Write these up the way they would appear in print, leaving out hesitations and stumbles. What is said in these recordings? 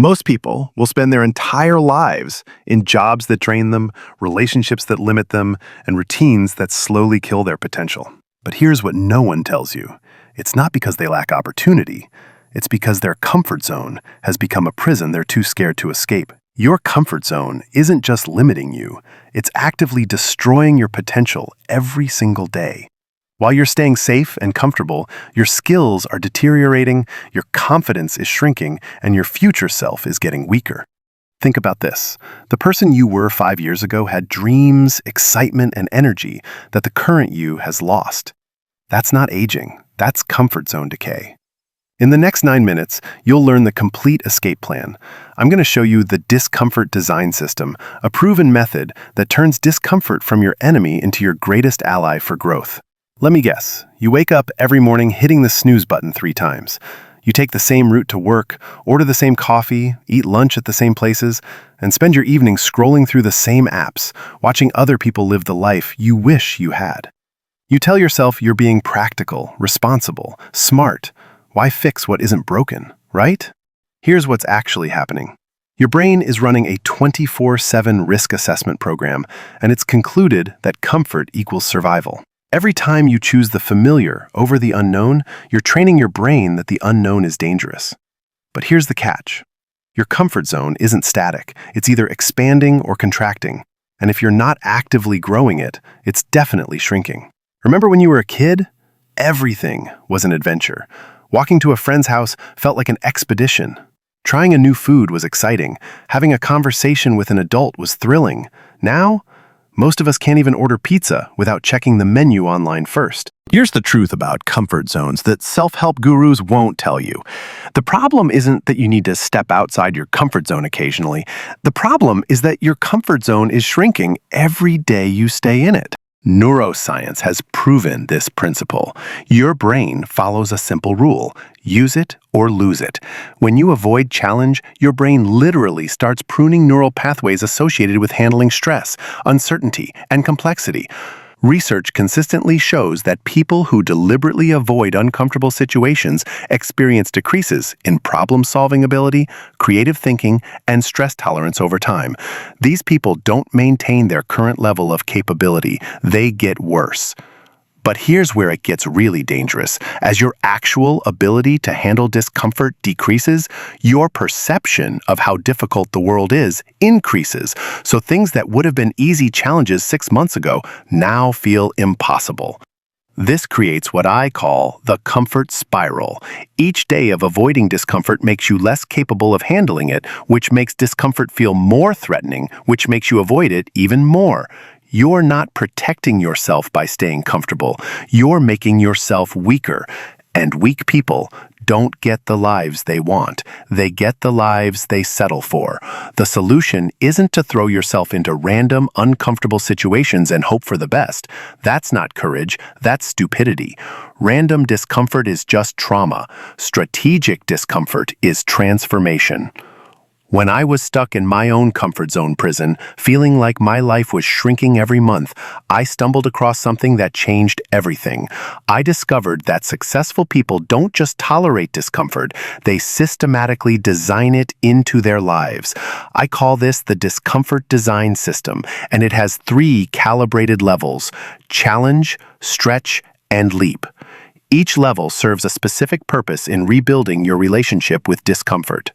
Most people will spend their entire lives in jobs that drain them, relationships that limit them, and routines that slowly kill their potential. But here's what no one tells you. It's not because they lack opportunity. It's because their comfort zone has become a prison they're too scared to escape. Your comfort zone isn't just limiting you, it's actively destroying your potential every single day. While you're staying safe and comfortable, your skills are deteriorating, your confidence is shrinking, and your future self is getting weaker. Think about this. The person you were 5 years ago had dreams, excitement, and energy that the current you has lost. That's not aging, that's comfort zone decay. In the next 9 minutes, you'll learn the complete escape plan. I'm going to show you the Discomfort Design System, a proven method that turns discomfort from your enemy into your greatest ally for growth. Let me guess, you wake up every morning hitting the snooze button 3 times. You take the same route to work, order the same coffee, eat lunch at the same places, and spend your evening scrolling through the same apps, watching other people live the life you wish you had. You tell yourself you're being practical, responsible, smart. Why fix what isn't broken, right? Here's what's actually happening. Your brain is running a 24/7 risk assessment program, and it's concluded that comfort equals survival. Every time you choose the familiar over the unknown, you're training your brain that the unknown is dangerous. But here's the catch. Your comfort zone isn't static. It's either expanding or contracting. And if you're not actively growing it, it's definitely shrinking. Remember when you were a kid? Everything was an adventure. Walking to a friend's house felt like an expedition. Trying a new food was exciting. Having a conversation with an adult was thrilling. Now, most of us can't even order pizza without checking the menu online first. Here's the truth about comfort zones that self-help gurus won't tell you. The problem isn't that you need to step outside your comfort zone occasionally. The problem is that your comfort zone is shrinking every day you stay in it. Neuroscience has proven this principle. Your brain follows a simple rule: use it or lose it. When you avoid challenge, your brain literally starts pruning neural pathways associated with handling stress, uncertainty, and complexity. Research consistently shows that people who deliberately avoid uncomfortable situations experience decreases in problem-solving ability, creative thinking, and stress tolerance over time. These people don't maintain their current level of capability, they get worse. But here's where it gets really dangerous. As your actual ability to handle discomfort decreases, your perception of how difficult the world is increases. So things that would have been easy challenges 6 months ago now feel impossible. This creates what I call the comfort spiral. Each day of avoiding discomfort makes you less capable of handling it, which makes discomfort feel more threatening, which makes you avoid it even more. You're not protecting yourself by staying comfortable. You're making yourself weaker. And weak people don't get the lives they want. They get the lives they settle for. The solution isn't to throw yourself into random, uncomfortable situations and hope for the best. That's not courage, that's stupidity. Random discomfort is just trauma. Strategic discomfort is transformation. When I was stuck in my own comfort zone prison, feeling like my life was shrinking every month, I stumbled across something that changed everything. I discovered that successful people don't just tolerate discomfort, they systematically design it into their lives. I call this the Discomfort Design System, and it has 3 calibrated levels: challenge, stretch, and leap. Each level serves a specific purpose in rebuilding your relationship with discomfort.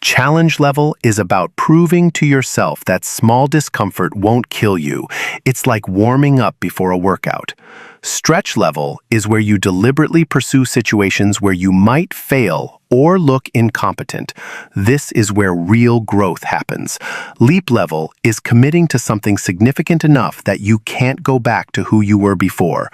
Challenge level is about proving to yourself that small discomfort won't kill you. It's like warming up before a workout. Stretch level is where you deliberately pursue situations where you might fail or look incompetent. This is where real growth happens. Leap level is committing to something significant enough that you can't go back to who you were before.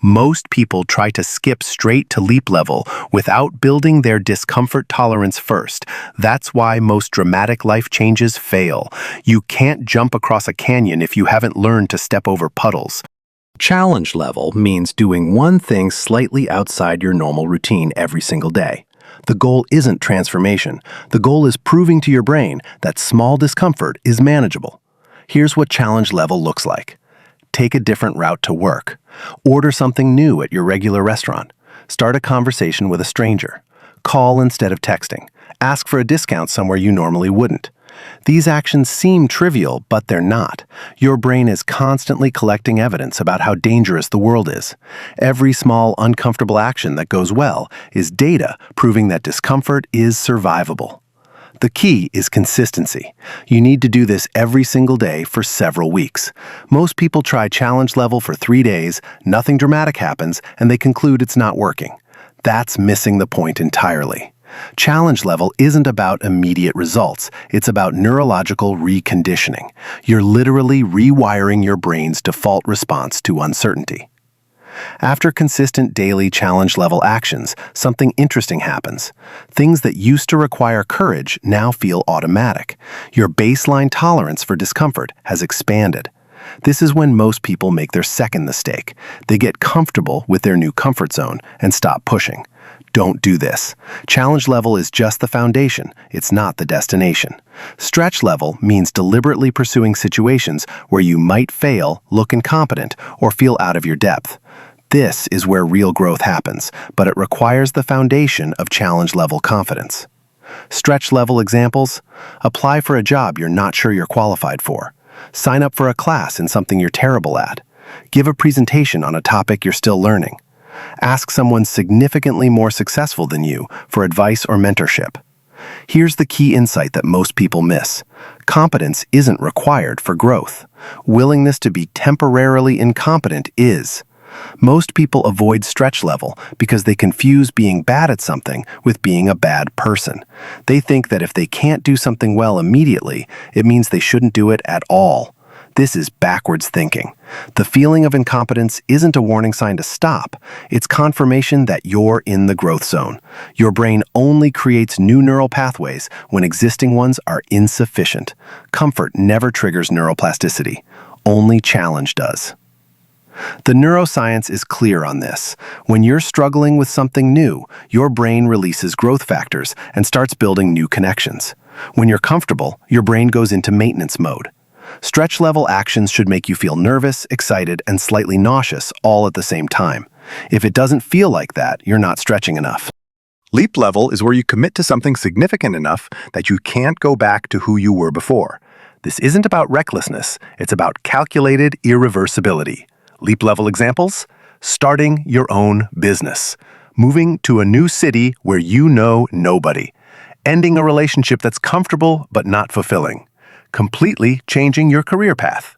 Most people try to skip straight to leap level without building their discomfort tolerance first. That's why most dramatic life changes fail. You can't jump across a canyon if you haven't learned to step over puddles. Challenge level means doing one thing slightly outside your normal routine every single day. The goal isn't transformation. The goal is proving to your brain that small discomfort is manageable. Here's what challenge level looks like. Take a different route to work. Order something new at your regular restaurant. Start a conversation with a stranger. Call instead of texting. Ask for a discount somewhere you normally wouldn't. These actions seem trivial, but they're not. Your brain is constantly collecting evidence about how dangerous the world is. Every small, uncomfortable action that goes well is data proving that discomfort is survivable. The key is consistency. You need to do this every single day for several weeks. Most people try challenge level for 3 days, nothing dramatic happens, and they conclude it's not working. That's missing the point entirely. Challenge level isn't about immediate results. It's about neurological reconditioning. You're literally rewiring your brain's default response to uncertainty. After consistent daily challenge level actions, something interesting happens. Things that used to require courage now feel automatic. Your baseline tolerance for discomfort has expanded. This is when most people make their second mistake. They get comfortable with their new comfort zone and stop pushing. Don't do this. Challenge level is just the foundation. It's not the destination. Stretch level means deliberately pursuing situations where you might fail, look incompetent, or feel out of your depth. This is where real growth happens, but it requires the foundation of challenge level confidence. Stretch level examples: apply for a job you're not sure you're qualified for. Sign up for a class in something you're terrible at. Give a presentation on a topic you're still learning. Ask someone significantly more successful than you for advice or mentorship. Here's the key insight that most people miss. Competence isn't required for growth. Willingness to be temporarily incompetent is. Most people avoid stretch level because they confuse being bad at something with being a bad person. They think that if they can't do something well immediately, it means they shouldn't do it at all. This is backwards thinking. The feeling of incompetence isn't a warning sign to stop. It's confirmation that you're in the growth zone. Your brain only creates new neural pathways when existing ones are insufficient. Comfort never triggers neuroplasticity. Only challenge does. The neuroscience is clear on this. When you're struggling with something new, your brain releases growth factors and starts building new connections. When you're comfortable, your brain goes into maintenance mode. Stretch level actions should make you feel nervous, excited, and slightly nauseous all at the same time. If it doesn't feel like that, you're not stretching enough. Leap level is where you commit to something significant enough that you can't go back to who you were before. This isn't about recklessness, it's about calculated irreversibility. Leap level examples: starting your own business, moving to a new city where you know nobody, ending a relationship that's comfortable but not fulfilling, completely changing your career path.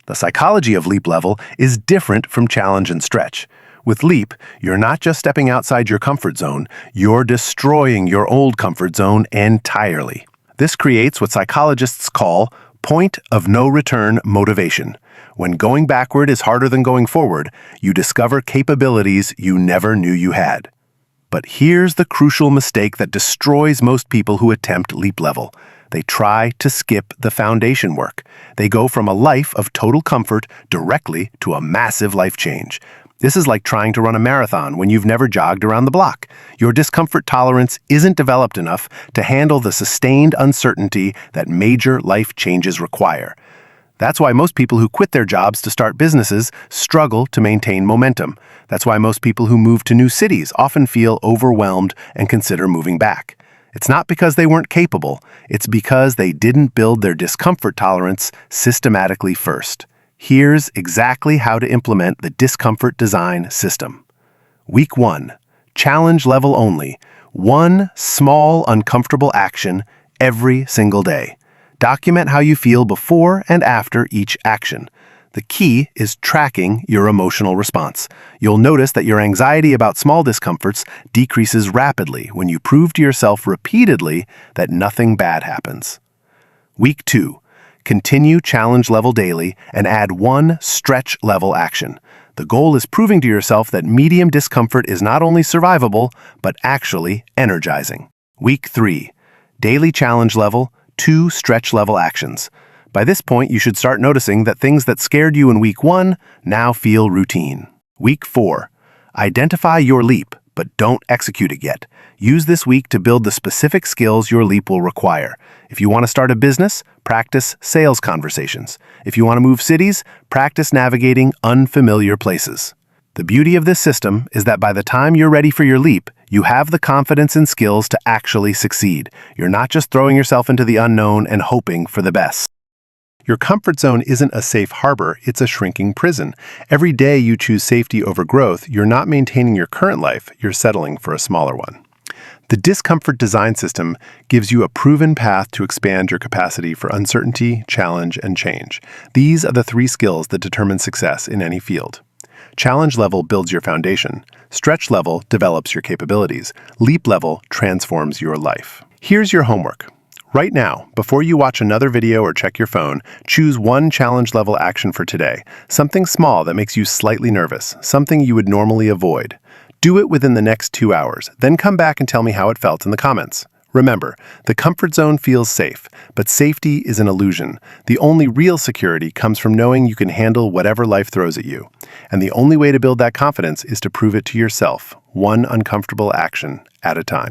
The psychology of leap level is different from challenge and stretch. With leap, you're not just stepping outside your comfort zone, you're destroying your old comfort zone entirely. This creates what psychologists call point of no return motivation. When going backward is harder than going forward, you discover capabilities you never knew you had. But here's the crucial mistake that destroys most people who attempt leap level. They try to skip the foundation work. They go from a life of total comfort directly to a massive life change. This is like trying to run a marathon when you've never jogged around the block. Your discomfort tolerance isn't developed enough to handle the sustained uncertainty that major life changes require. That's why most people who quit their jobs to start businesses struggle to maintain momentum. That's why most people who move to new cities often feel overwhelmed and consider moving back. It's not because they weren't capable, it's because they didn't build their discomfort tolerance systematically first. Here's exactly how to implement the Discomfort Design System. Week 1. Challenge level only. One small, uncomfortable action every single day. Document how you feel before and after each action. The key is tracking your emotional response. You'll notice that your anxiety about small discomforts decreases rapidly when you prove to yourself repeatedly that nothing bad happens. Week 2. Continue challenge level daily and add one stretch level action. The goal is proving to yourself that medium discomfort is not only survivable, but actually energizing. Week 3. Daily challenge level, 2 stretch level actions. By this point, you should start noticing that things that scared you in week 1 now feel routine. Week 4. Identify your leap, but don't execute it yet. Use this week to build the specific skills your leap will require. If you want to start a business, practice sales conversations. If you want to move cities, practice navigating unfamiliar places. The beauty of this system is that by the time you're ready for your leap, You have the confidence and skills to actually succeed. You're not just throwing yourself into the unknown and hoping for the best. Your comfort zone isn't a safe harbor, it's a shrinking prison. Every day you choose safety over growth, you're not maintaining your current life, you're settling for a smaller one. The Discomfort Design System gives you a proven path to expand your capacity for uncertainty, challenge, and change. These are the 3 skills that determine success in any field. Challenge level builds your foundation. Stretch level develops your capabilities. Leap level transforms your life. Here's your homework. Right now, before you watch another video or check your phone, choose one challenge level action for today. Something small that makes you slightly nervous, something you would normally avoid. Do it within the next 2 hours, then come back and tell me how it felt in the comments. Remember, the comfort zone feels safe, but safety is an illusion. The only real security comes from knowing you can handle whatever life throws at you. And the only way to build that confidence is to prove it to yourself, one uncomfortable action at a time.